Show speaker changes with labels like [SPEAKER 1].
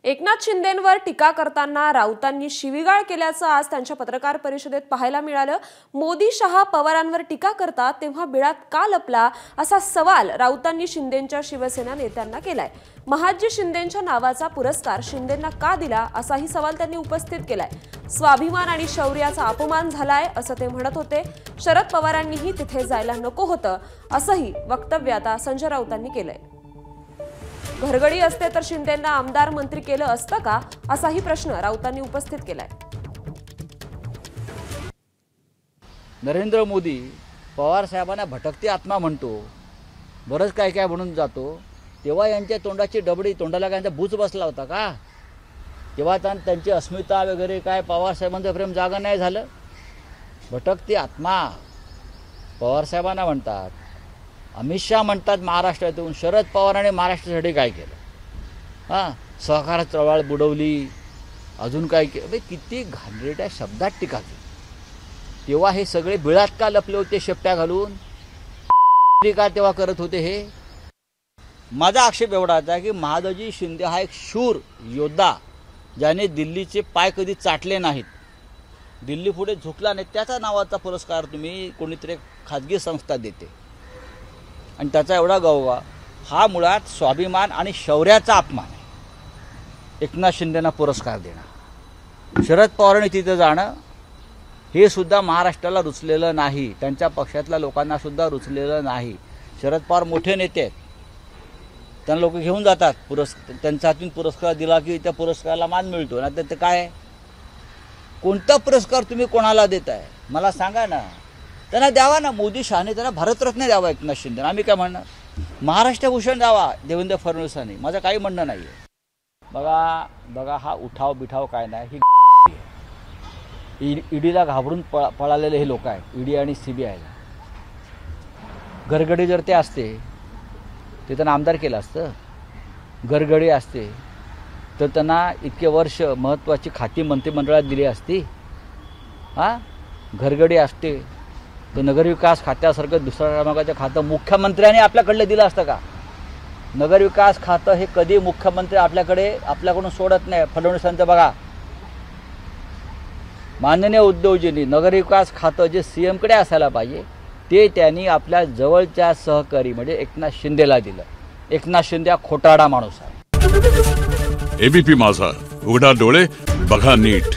[SPEAKER 1] एकनाथ शिंदेंवर टीका करताना राऊतांनी शिवीगाळ केल्याचं आज त्यांच्या पत्रकार परिषदेत पाहायला मिळालं। मोदी शहा पवारांवर टीका करतात तेव्हा बिळात का लपला असा सवाल राऊतांनी शिंदेंच्या शिवसेना नेत्यांना केलाय। महाजी शिंदेंच्या नावाचा पुरस्कार शिंदेंना का दिला असाही सवाल त्यांनी उपस्थित केलाय। स्वाभिमान आणि शौर्याचा अपमान झालाय असं ते म्हणत होते। शरद पवारांनीही तिथे जायला नको होतं असंही वक्तव्य आता संजय राऊतांनी केलंय। घरगडी असते तर शिंदेंना आमदार मंत्री केलं असतं का असाही प्रश्न राऊतांनी उपस्थित केलाय।
[SPEAKER 2] नरेंद्र मोदी पवार साहेबांना भटकती आत्मा म्हणतो, बरंच काय काय म्हणून जातो, तेव्हा यांच्या तोंडाची डबडी, तोंडाला काय बूच बसला होता का? तेव्हा त्यांची अस्मिता वगैरे काय पवार साहेबांचं प्रेम जागा नाही झालं? भटकती आत्मा पवार साहेबांना म्हणतात, अमित शहा म्हणतात महाराष्ट्रातून, शरद पवारांनी महाराष्ट्रासाठी काय केलं? हां, सहकार चळवळ बुडवली, अजून काय केलं? किती घाणेरड्या शब्दात टीका केली। तेव्हा हे सगळे बिळात का लपले होते शेपट्या घालून? का तेव्हा करत होते हे? माझा आक्षेप एवढा होता की महादजी शिंदे हा एक शूर योद्धा, ज्याने दिल्लीचे पाय कधी चाटले नाहीत, दिल्ली पुढे झुकला नाही, त्याचा नावाचा पुरस्कार तुम्ही कोणीतरी खाजगी संस्था देते आणि त्याचा एवढा गौरव, हा मुळात स्वाभिमान आणि शौर्याचा अपमान आहे। एकनाथ शिंदेंना पुरस्कार देणं, शरद पवारांनी तिथे जाणं, हे सुद्धा महाराष्ट्राला रुचलेलं नाही, त्यांच्या पक्षातल्या लोकांना सुद्धा रुचलेलं नाही। शरद पवार मोठे नेते आहेत, त्यांना लोक घेऊन जातात, त्यांच्या हातून पुरस्कार दिला की त्या पुरस्काराला मान मिळतो ना। तर काय, कोणता पुरस्कार तुम्ही कोणाला देताय मला सांगा ना? त्यांना द्यावा ना, मोदी शहाने त्यांना भारतरत्न द्यावा एकनाथ शिंदे, आम्ही काय म्हणणार? महाराष्ट्र भूषण द्यावा देवेंद्र फडणवीसांनी, माझं काही म्हणणं नाही आहे। बघा हा उठाव बिठाव काय नाही, ही ईडीला घाबरून पळालेले हे लोक आहेत, ईडी आणि सीबीआयला। घरगडी जर ते असते ते त्यांना आमदार केलं असतं, घरगडी असते तर त्यांना इतके वर्ष महत्त्वाची खाती मंत्रिमंडळात दिली असती। हां, घरगडी असते तर नगरविकास खात्यासारखं दुसऱ्या क्रमांकाचं खातं मुख्यमंत्र्यांनी आपल्याकडलं दिलं असतं का? नगरविकास खातं हे कधी मुख्यमंत्री आपल्याकडून सोडत नाही। फडणवीसांचं बघा, माननीय उद्धवजींनी नगरविकास खातं जे सीएमकडे असायला पाहिजे ते त्यांनी आपल्या जवळच्या सहकारी म्हणजे एकनाथ शिंदेला दिलं। एकनाथ शिंदे हा खोटारडा माणूस आहे।
[SPEAKER 3] एबीपी माझा, उघडा डोळे बघा नीट।